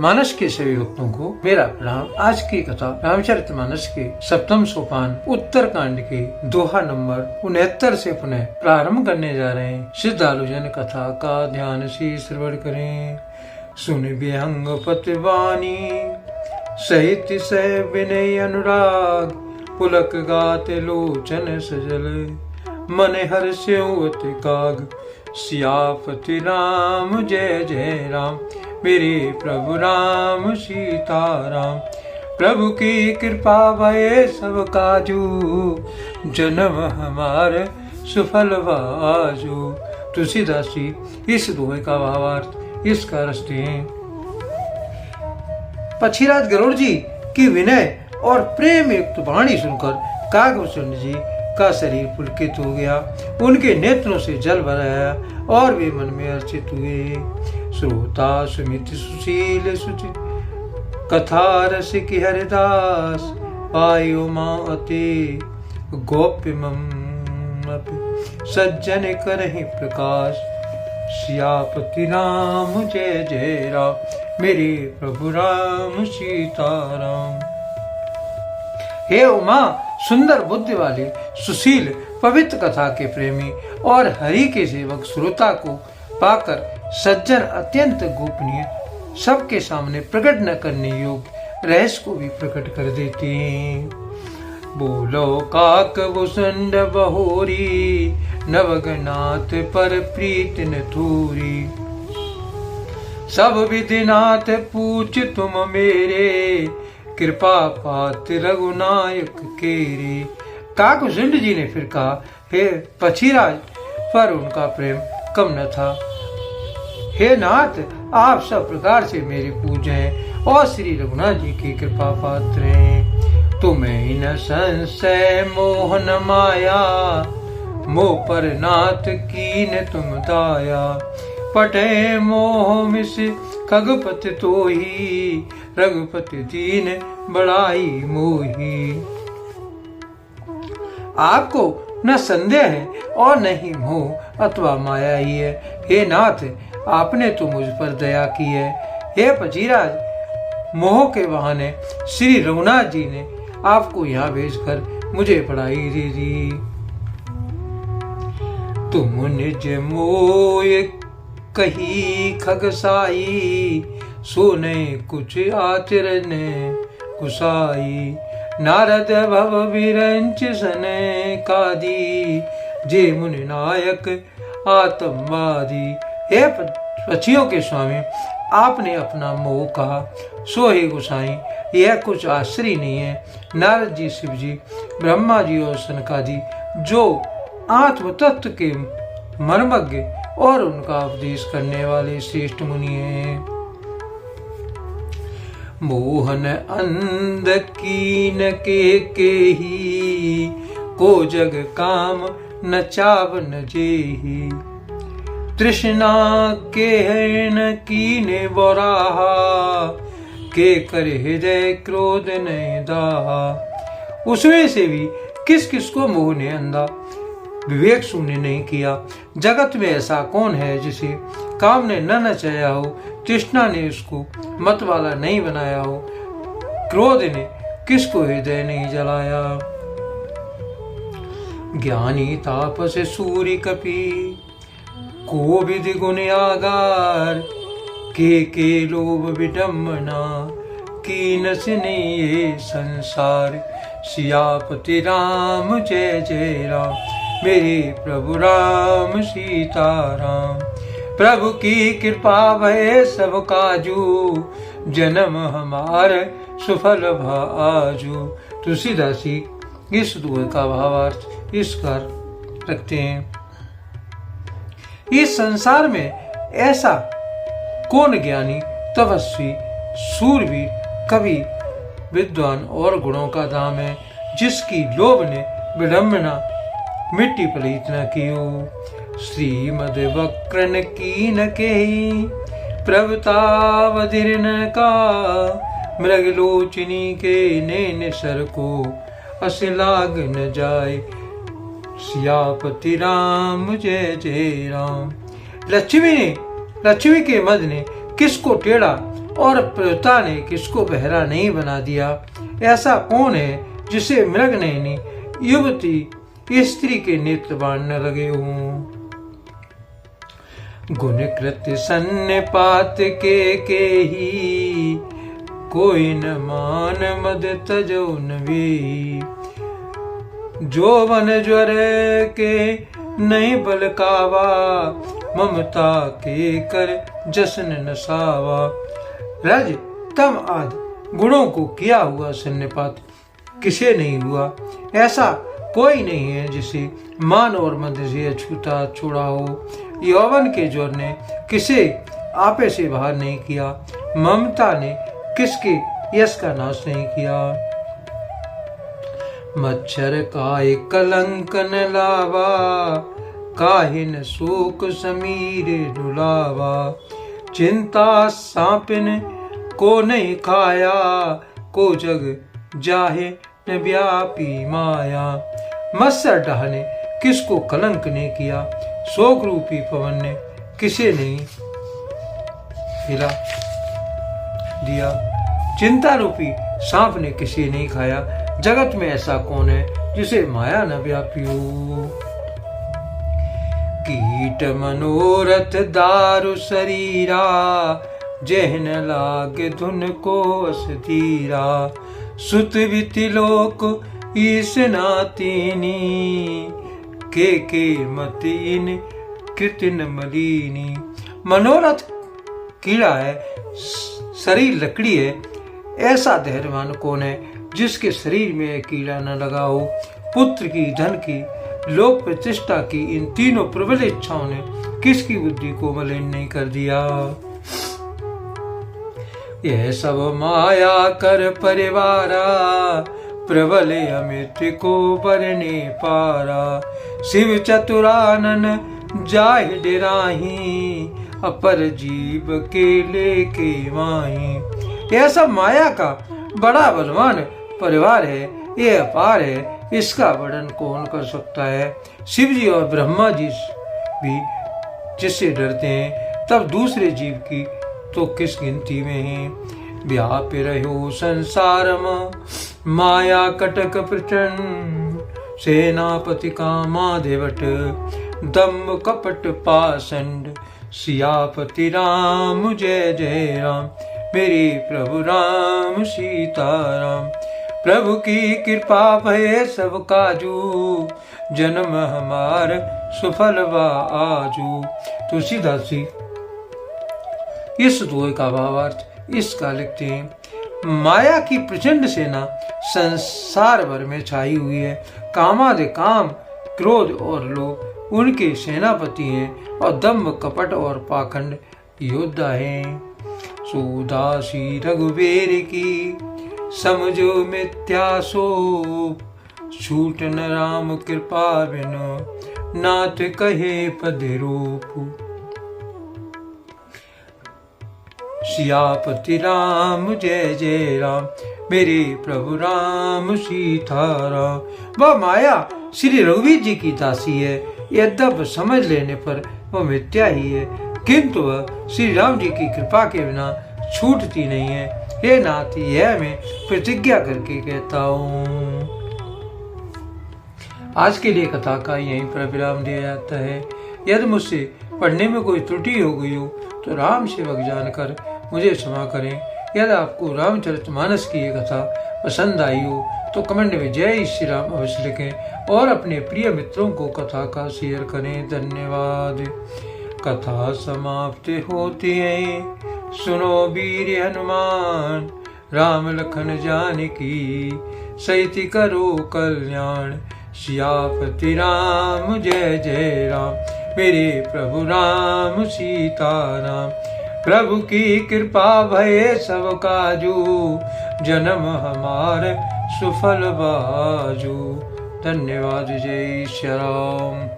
मानस के सभी भक्तों को मेरा प्रणाम। आज की कथा रामचरितमानस के 7वें सोपान उत्तर कांड के दोहा नंबर 69 से पुनः प्रारंभ करने जा रहे हैं। श्रद्धालु जन कथा का ध्यान से श्रवण करें। सुन विहंग पतिवानी सहित सह विनय अनुराग, पुलक गाते लोचन सजल, मन हर्ष्योत काग। सियापति राम जय जय राम, मेरे प्रभु राम सीताराम। प्रभु की कृपा भये सब काजू, जन्म हमारे सुफल बाजू। तुलसीदास जी इस दोहे का भावार्थ इसका रचते हैं। पक्षीराज गरुड़ जी की विनय और प्रेम युक्त वाणी सुनकर काकभूषण जी का शरीर पुलकित हो गया। उनके नेत्रों से जल भर आया और वे मन में हर्षित हुए। श्रोता सुमित सुशील सुचित, कथा रसिक हरिदास। पायो माँ अति गोप्य सज्जन करहि प्रकाश। सियापति राम जय जय राम, मेरे प्रभु राम सीताराम। हे उमा, सुंदर बुद्धि वाले, सुशील, पवित्र कथा के प्रेमी और हरि के सेवक श्रोता को पाकर सज्जन अत्यंत गोपनीय, सबके सामने प्रकट न करने योग्य रहस्य को भी प्रकट कर देते हैं। बोलो काकभूषण बहोरी, नवगनाथ पर प्रीत न थूरी। सब विधिनाथ पूछ तुम मेरे, कृपा पात्र रघुनायक केरे। काकभूषण जी ने फिर कहा, हे पक्षीराज, पर उनका प्रेम कम न था। हे नाथ, आप सब प्रकार से मेरे पूज्य हैं और श्री रघुनाथ जी की कृपा पात्र हैं। तुम्हें न संशय मोहन माया, मोह पर नाथ कीन तुम दाया। पटे मोह मिस खगपति तोही, रघुपति दीन बड़ाई मोही। आपको न संदेह है और न ही मोह अथवा माया ही है। हे नाथ, आपने तो मुझ पर दया की है। हे पक्षीराज, मोह के बहाने श्री रघुनाथ जी ने आपको यहाँ भेजकर मुझे बड़ाई दे दी। तुम निज मोय कही खगसाई, सोने कुछ आचरण कुसाई। नारद भव विरंच सने कादी, जे मुनि नायक आतंकवादी। हे पक्षियों के स्वामी, आपने अपना मोह कहा, सो ही गुसाई। यह कुछ आश्चर्य नहीं है। नारद जी, शिव जी, ब्रह्मा जी और सनकादि, जो आत्म तत्व के मर्मज्ञ और उनका उपदेश करने वाले श्रेष्ठ मुनि हैं। मोहन अंध कीन के ही, को जग काम न चावन जेही। तृष्णा के हरण कीने बोराहा, के कर हृदय क्रोध नहीं दाहा। उसमें से भी किस किस को मोह ने अंधा विवेक शून्य नहीं किया। जगत में ऐसा कौन है जिसे काम ने न नचाया हो, तृष्णा ने उसको मत वाला नहीं बनाया हो, क्रोध ने किसको हृदय नहीं जलाया। ज्ञानी तापस सूर्य कपि, को विधि गुण आगार। के लोभ विडम्बना, कीन सिने ये संसार। सियापति राम जय जय राम, मेरे प्रभु राम सीताराम। प्रभु की कृपा भये सब काजू, जन्म हमारे सुफल भाजू। तुलसीदास जी इस दोहे का भावार्थ इस प्रकार रखते हैं। इस संसार में ऐसा कौन ज्ञानी, तपस्वी, सूरवीर, कवि, विद्वान और गुणों का धाम है, जिसकी लोभ ने विडम्बना मिट्टी पलीत न कियो। श्रीमद वक्रन कीन केहि, प्रभुतावधिर न का। मृगलोचनी के नैन सर को, अस लाग न जाए। सियापति राम जय जय राम। लक्ष्मी के मद ने किसको टेढ़ा और पिता ने किसको बहरा नहीं बना दिया? ऐसा कौन है जिसे मृग नयनी युवती स्त्री के नेत्र बांधने लगे हों? गुण कृत्य सन्निपात के ही कोई न मान मद तजो नवी। जो वन ज्वर के नहीं बलकावा ममता के कर जसन नसावा। रज तम आदि गुणों को किया हुआ सन्निपात किसे नहीं हुआ? ऐसा कोई नहीं है जिसे मान और मद से छूटा छोड़ा हो। यौवन के ज्वर ने किसे आपे से बाहर नहीं किया, ममता ने किसके यश का नाश नहीं किया। मच्छर का एक कलंक न लावा काहिन शोक समीर डुलावा। चिंता सांपिन को नहीं खाया को जग जाहे न व्यापी माया। मत्सर डाह ने किसको कलंक ने किया, शोक रूपी पवन ने किसे नहीं हिला दिया। चिंता रूपी सांप ने किसे नहीं खाया। जगत में ऐसा कौन है जिसे माया न व्यापी हो। कीट मनोरथ दारु शरीरा जहन लाग धुन को असधीरा। सुत वितिलोक ईस नातीनी के मतीन कृतिन मलिनी। मनोरथ कीड़ा है, शरीर लकड़ी है। ऐसा धैर्यवान कौन है जिसके शरीर में कीड़ा न लगा हो। पुत्र की, धन की, लोक प्रतिष्ठा की, इन तीनों प्रबल इच्छाओं ने किसकी बुद्धि को मलिन नहीं कर दिया। यह सब माया कर परिवारा प्रबल अमित को बरने पारा। शिव चतुरानन जाहि डेराही अपर जीव के लेके माही। यह सब माया का बड़ा बलवान परिवार है, ये अपार है, इसका वर्णन कौन कर सकता है। शिव जी और ब्रह्मा जी भी जिससे डरते हैं तब दूसरे जीव की तो किस गिनती में है। व्याप रहो संसार में माया कटक प्रचंड। सेनापति का माधेवट दम कपट पाषंड। सियापति राम जय जय राम मेरे प्रभु राम सीताराम। प्रभु की कृपा भय सब काजू जन्म हमार सुफल वा आजू। तुलसीदास जी इस दोहे का भावार्थ इसका लिखते हैं। माया की प्रचंड सेना संसार भर में छाई हुई है। कामादि काम, क्रोध और लोभ उनके सेनापति हैं और दम्भ, कपट और पाखंड योद्धा हैं। सुदासी रघुवीर की समझो मिथ्या सो। छूट न राम कृपा बिनु नाथ कहे पद रूप। सियापति राम जय जय राम मेरे प्रभु राम सीताराम। वह माया श्री रघुवीर जी की दासी है। यद्यप समझ लेने पर वह मिथ्या ही है, किंतु वह श्री राम जी की कृपा के बिना छूटती नहीं है। हे नाथ, यह मैं प्रतिज्ञा करके कहता हूँ। आज के लिए कथा का यहीं पर विराम दिया जाता है। यदि मुझसे पढ़ने में कोई त्रुटि हो गई हो तो राम सेवक जानकर मुझे क्षमा करें। यदि आपको रामचरितमानस की ये कथा पसंद आई हो तो कमेंट में जय श्री राम अवश्य लिखें और अपने प्रिय मित्रों को कथा का शेयर करें। धन्यवाद। कथा समाप्त होती है, सुनो वीर हनुमान राम लखन जानकी सहित करो कल्याण। सियापति राम जय जय राम मेरे प्रभु राम सीताराम। प्रभु की कृपा भये सब काजू जन्म हमार सुफल बाजू। धन्यवाद। जय श्री राम।